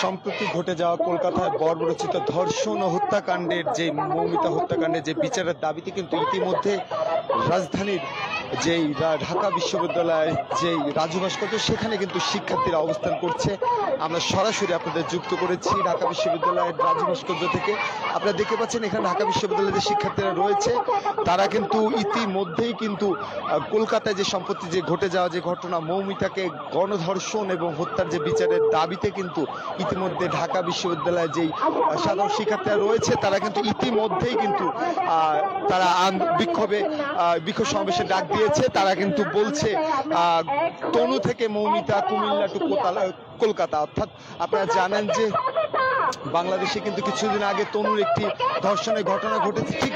সম্প্রতি ঘটে যাওয়া কলকাতায় বর্বরচিত ধর্ষণ ও হত্যাকাণ্ডের যে মৌমিতা হত্যাকাণ্ডের যে বিচারের দাবিতে কিন্তু ইতিমধ্যে রাজধানীর যেই ঢাকা বিশ্ববিদ্যালয়ের যেই রাজু ভাস্কর্য সেখানে কিন্তু শিক্ষার্থীরা অবস্থান করছে। আমরা সরাসরি আপনাদের যুক্ত করেছি ঢাকা বিশ্ববিদ্যালয়ের রাজু ভাস্কর্য থেকে। আপনারা দেখতে পাচ্ছেন এখানে ঢাকা বিশ্ববিদ্যালয়ের যে শিক্ষার্থীরা রয়েছে তারা কিন্তু ইতিমধ্যেই কিন্তু কলকাতায় যে সম্প্রতি যে ঘটে যাওয়া যে ঘটনা মৌমিতাকে গণধর্ষণ এবং হত্যার যে বিচারের দাবিতে কিন্তু ইতিমধ্যে ঢাকা বিশ্ববিদ্যালয়ের যেই সাধারণ শিক্ষার্থীরা রয়েছে তারা কিন্তু ইতিমধ্যেই কিন্তু তারা বিক্ষোভ সমাবেশে ডাক দিয়েছে। তারা কিন্তু বলছে তনু থেকে মৌমিতা, কুমিল্লা টু কলকাতা। অর্থাৎ আপনারা জানেন যে বাংলাদেশে কিন্তু কিছুদিন আগে তনুর একটি ধর্ষণের ঘটনা ঘটেছে, ঠিক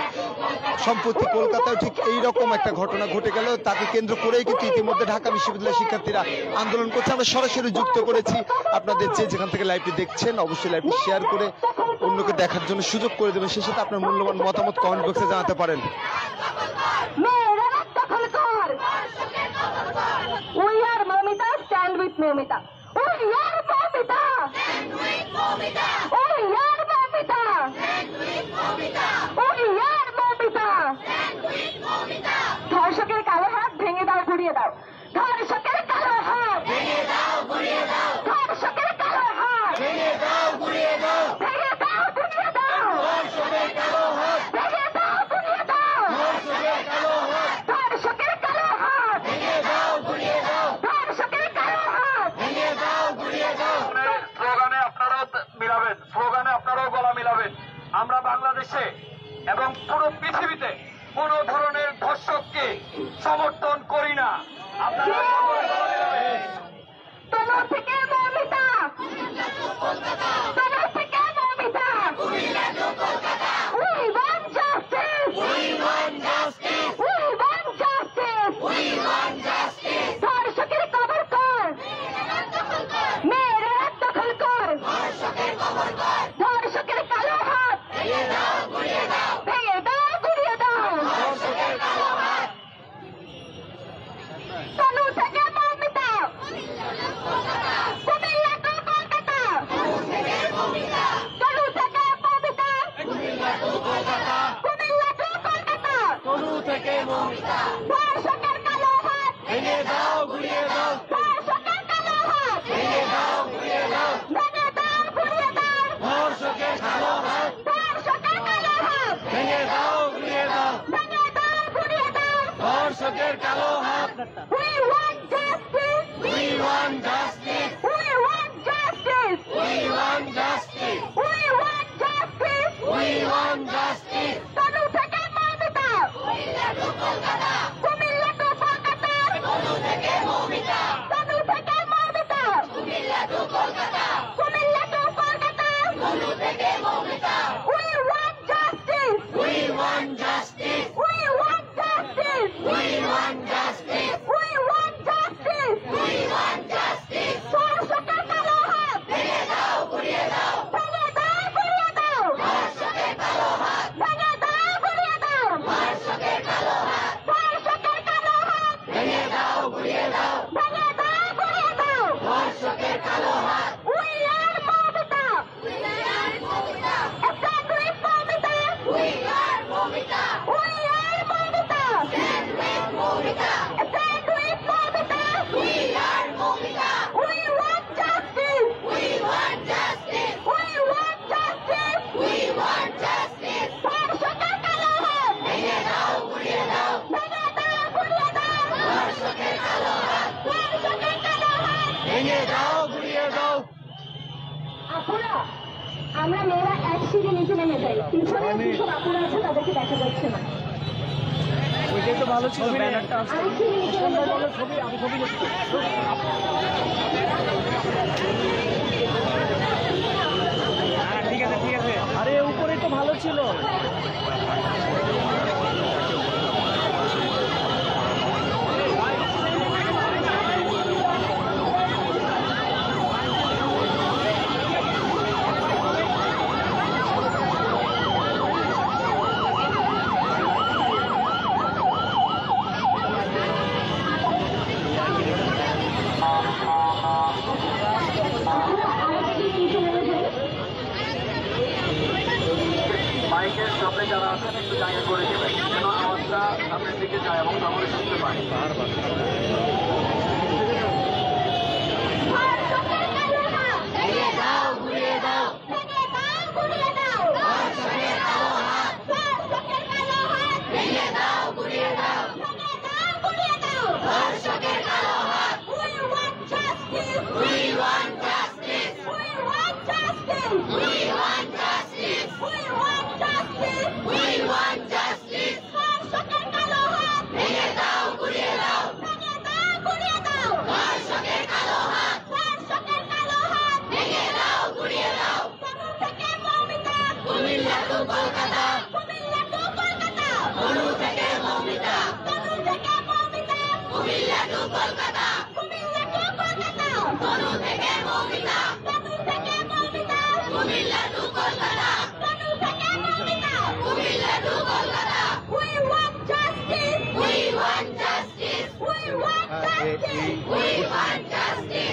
সম্প্রতি কলকাতায় ঠিক এইরকম একটা ঘটনা ঘটে গেল। তাকে কেন্দ্র করেই কিন্তু ইতিমধ্যে ঢাকা বিশ্ববিদ্যালয়ের শিক্ষার্থীরা আন্দোলন করছে। আমরা সরাসরি যুক্ত করেছি আপনাদের যেখান থেকে লাইভটি দেখছেন অবশ্যই লাইভটি শেয়ার করে অন্যকে দেখার জন্য সুযোগ করে দেবেন। সেই সাথে আপনার মূল্যবান মতামত কমেন্ট বক্সে জানাতে পারেন। We are Momita, stand with Momita. We are Momita. Stand with Momita. We are Momita. Stand with Momita. We are Momita. Stand with Momita. ধর্ষকের কালো হাত ভেঙে দাও, গুড়িয়ে দাও। ধর্ষকের কালো হাত ভেঙে দাও, গুড়িয়ে দাও। ধর্ষকের কালো হাত ভেঙে দাও, গুড়িয়ে দাও। ভেঙে দাও, গুড়িয়ে দাও। ধর্ষকের কালো হাত ভেঙে দাও, গুড়িয়ে দাও। ধর্ষকের কালো হাত ধর্ষকের কালো হাত ভেঙে দাও, গুড়িয়ে দাও। ধর্ষকের কালো হাত ভেঙে দাও, গুড়িয়ে দাও। স্লোগানে আপনারাও মিলাবেন, স্লোগানে আপনারাও গলা মিলাবেন। আমরা বাংলাদেশে এবং পুরো পৃথিবীতে কোন ধরনের ধর্ষককে সমর্থন করি না। আপনারা তনু থেকে মৌমিতা, তনু থেকে Moumita, We want justice. We want justice. We want justice. We want justice. ধর্ষকের কবর কর, মেয়ের হাত দখল কর। ধর্ষকের কবর কর, ধর্ষকের কালো হাত ভেঙে দাও, গুড়িয়ে দাও। ভেঙে দাও, গুড়িয়ে দাও। ধর্ষকের কালো হাত। তনু থেকে মৌমিতা, কুমিল্লা টু কলকাতা। তনু থেকে মৌমিতা, তনু থেকে মৌমিতা, কুমিল্লা টু কলকাতা। কুমিল্লা টু কলকাতা। তনু থেকে মৌমিতা ধর্ষকের কালো হাত ভেঙে দাও, গুড়িয়ে দাও। ধর্ষকের কালো হাত ভেঙে দাও, গুড়িয়ে দাও। ভেঙে দাও, গুড়িয়ে দাও। ধর্ষকের কালো হাত ধর্ষকের কালো হাত ভেঙে দাও, গুড়িয়ে দাও। ভেঙে দাও, গুড়িয়ে দাও। ধর্ষকের কালো হাত। We want justice. We want justice. We want justice. We want justice. We want justice. We want justice. তনু থেকে মৌমিতা, কুমিল্লা টু কলকাতা। কুমিল্লা টু কলকাতা। তনু থেকে মৌমিতা, তনু থেকে মৌমিতা, কুমিল্লা টু কলকাতা। কুমিল্লা টু কলকাতা। তনু থেকে Moumita. We want justice. We want justice. We want justice. We want justice. We want justice. We want justice. ধর্ষকের কালো হাত ভেঙে দাও, গুড়িয়ে দাও। ভেঙে দাও, গুড়িয়ে দাও। ধর্ষকের কালো হাত ভেঙে দাও, গুড়িয়ে দাও। ধর্ষকের কালো হাত ধর্ষকের কালো হাত ভেঙে দাও, গুড়িয়ে দাও। ভেঙে দাও, গুড়িয়ে দাও। ধর্ষকের কালো হাত We are Momita. We are Momita. Stand with Momita. We are Momita. We are Momita. Stand with Momita. Stand with Momita. We are Momita. We want justice. We want justice. We want justice. We want justice. ধর্ষকের কালো হাত ভেঙে দাও, গুড়িয়ে দাও। ভেঙে দাও, গুড়িয়ে দাও। ধর্ষকের কালো হাত ধর্ষকের কালো হাত ভেঙে দাও, গুড়িয়ে দাও। আপুরা, আমরা মেয়েরা এক সিঁড়ি নিচে নেমে যাই। পিছনে যেসব আপুরা আছে তাদেরকে দেখা যাচ্ছে না। ওইটাই তো ভালো ছিল, ব্যানারটা আসছে। আরেক সিঁড়ি নিচে নেমে যাই। আমি ছবি করছি। হ্যাঁ, ঠিক আছে, ঠিক আছে। আরে উপরে তো ভালো ছিল। লড়াই করে বাঁচতে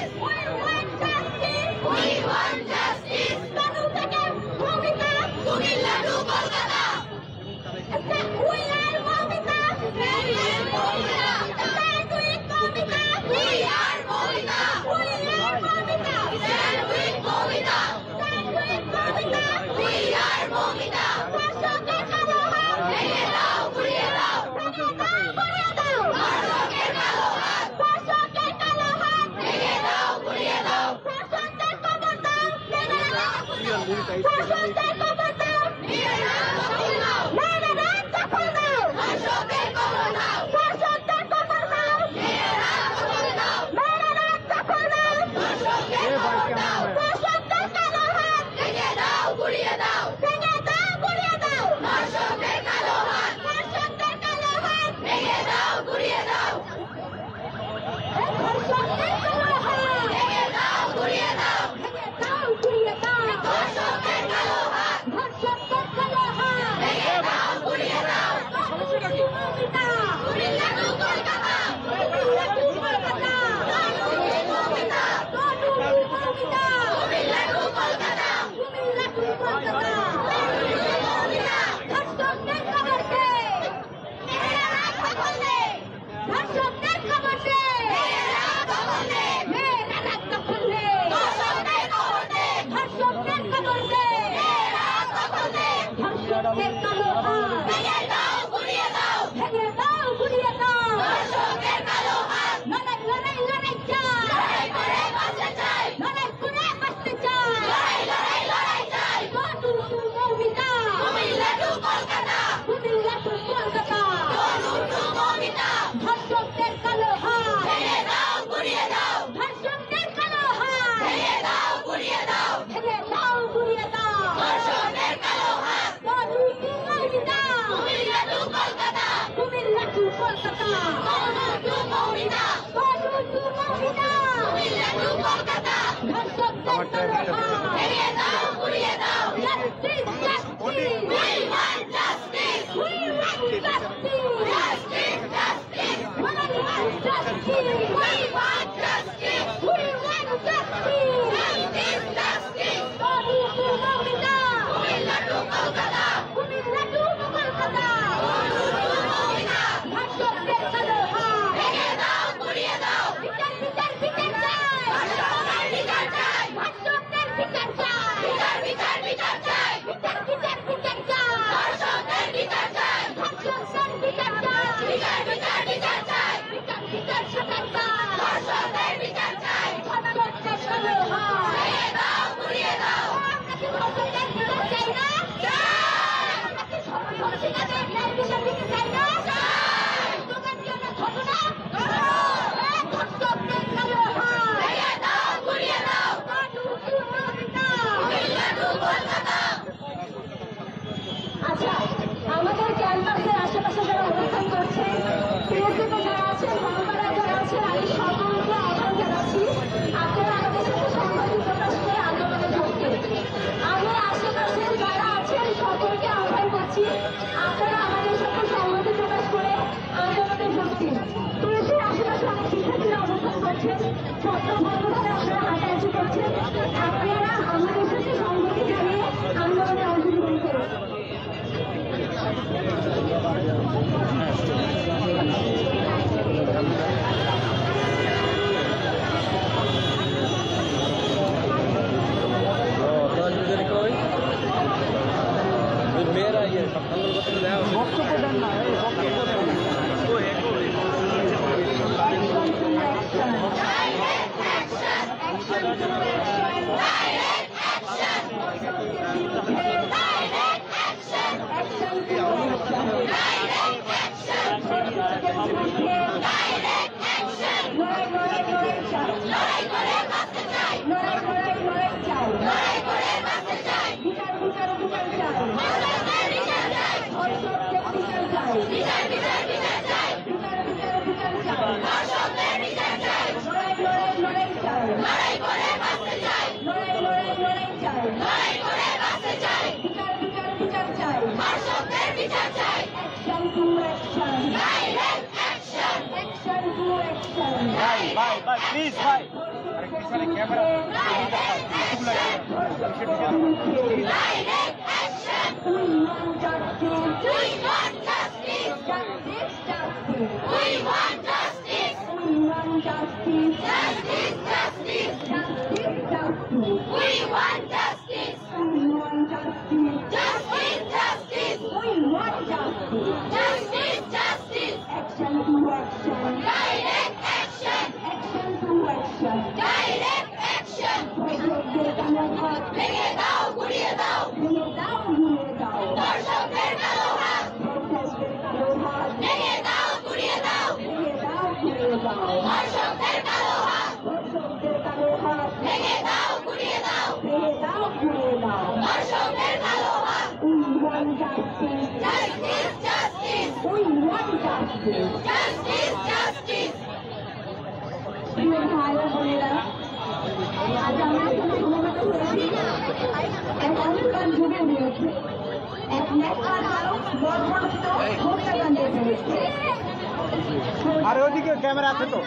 আর ওদিকে ক্যামেরা আছে তো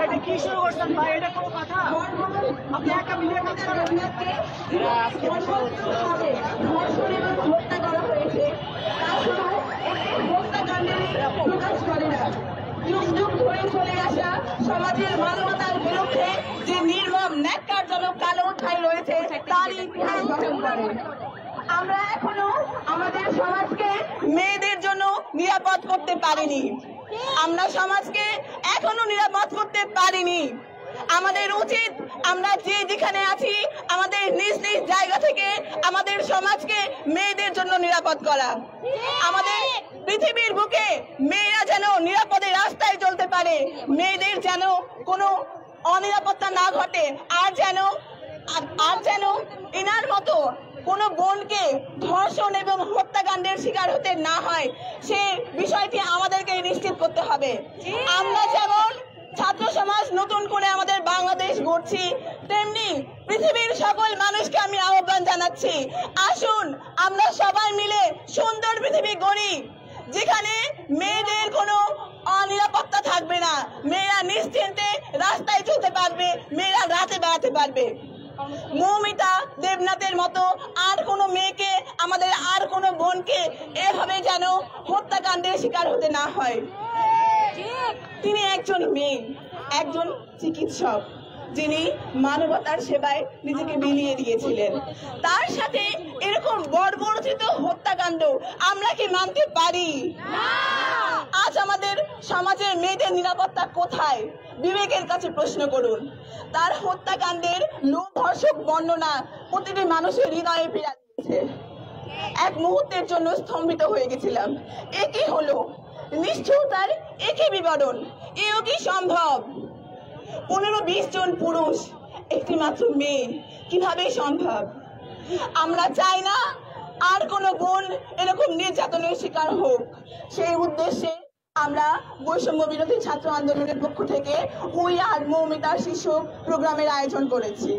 এটা কি শুরু করছেন ভাই? এটা কোনো কথা? আপনি একটা মিলিয়ে কাজ করেন। হত্যা করা হয়েছে তা শুধু একটি হত্যাকাণ্ডের প্রকাশ করে না, যুগ যুগ ধরে চলে আসা সমাজের মানবতার বিরুদ্ধে যে নির্মম ন্যাক্কারজনক কালো ঠাই রয়েছে তারই ইতিহাস বহন করে। আমরা এখনো আমাদের সমাজকে মেয়েদের জন্য নিরাপদ করতে পারিনি। আমরা সমাজকে এখনো নিরাপদ করতে পারিনি। আমাদের উচিত আমরা যে যেখানে আছি আমাদের নিজ নিজ জায়গা থেকে আমাদের সমাজকে মেয়েদের জন্য নিরাপদ করা। আমাদের পৃথিবীর বুকে মেয়েরা যেন নিরাপদে রাস্তায় চলতে পারে, মেয়েদের যেন কোনো অনিরাপত্তা না ঘটে, আর যেন এনার মতো কোনো বোনকে ধর্ষণ এবং হত্যাকাণ্ডের শিকার হতে না হয়, সে বিষয়টি আমাদেরকে নিশ্চিত করতে হবে। আমরা যেমন ছাত্র সমাজ নতুন করে আমাদের বাংলাদেশ গড়ছি, তেমনি পৃথিবীর সকল মানুষকে আমি আহ্বান জানাচ্ছি, আসুন আমরা সবাই মিলে সুন্দর পৃথিবী গড়ি, যেখানে মেয়েদের কোনো অনিরাপত্তা থাকবে না, মেয়েরা নিশ্চিন্তে রাস্তায় চলতে পারবে, মেয়েরা রাতে বেড়াতে পারবে। মৌমিতা দেবনাথের মতো আর কোনো মেয়েকে, আমাদের আর কোনো বোনকে এভাবে যেন হত্যাকাণ্ডের শিকার হতে না হয়। তিনি একজন মেয়ে, একজন চিকিৎসক, যিনি মানবতার সেবায় নিজেকে বিলিয়ে দিয়েছিলেন। তার সাথে এরকম বর্বরচিত হত্যাকাণ্ড আমরা কি মানতে পারি? আজ আমাদের সমাজের মেয়েদের নিরাপত্তা কোথায়? বিবেকের কাছে প্রশ্ন করুন। তার হত্যাকাণ্ডের লোমহর্ষক বর্ণনা প্রতিটি মানুষের হৃদয়ে পীড়া দিয়েছে। এক মুহূর্তের জন্য স্তম্ভিত হয়ে গেছিলাম। এ কি হলো? নিষ্ঠুরতার একই বিবরণ। এও কি সম্ভব? 15-20 জন পুরুষ, একটি মাত্র মেয়ে, কিভাবে সম্ভব? আমরা চাই না আর কোনো বোন এরকম নির্যাতনের শিকার হোক। সেই উদ্দেশ্যে আমরা বৈষম্য বিরোধী ছাত্র আন্দোলনের পক্ষ থেকে উই আর মৌমিতা শিশু প্রোগ্রামের আয়োজন করেছি।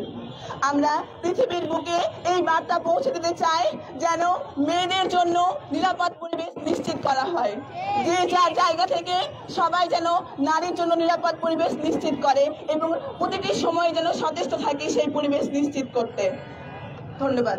আমরা পৃথিবীর বুকে এই বার্তা পৌঁছে দিতে চাই যেন মেয়েদের জন্য নিরাপদ পরিবেশ নিশ্চিত করা হয়। যে যার জায়গা থেকে সবাই যেন নারীর জন্য নিরাপদ পরিবেশ নিশ্চিত করে এবং প্রতিটি সময় যেন সচেষ্ট থাকে সেই পরিবেশ নিশ্চিত করতে। ধন্যবাদ।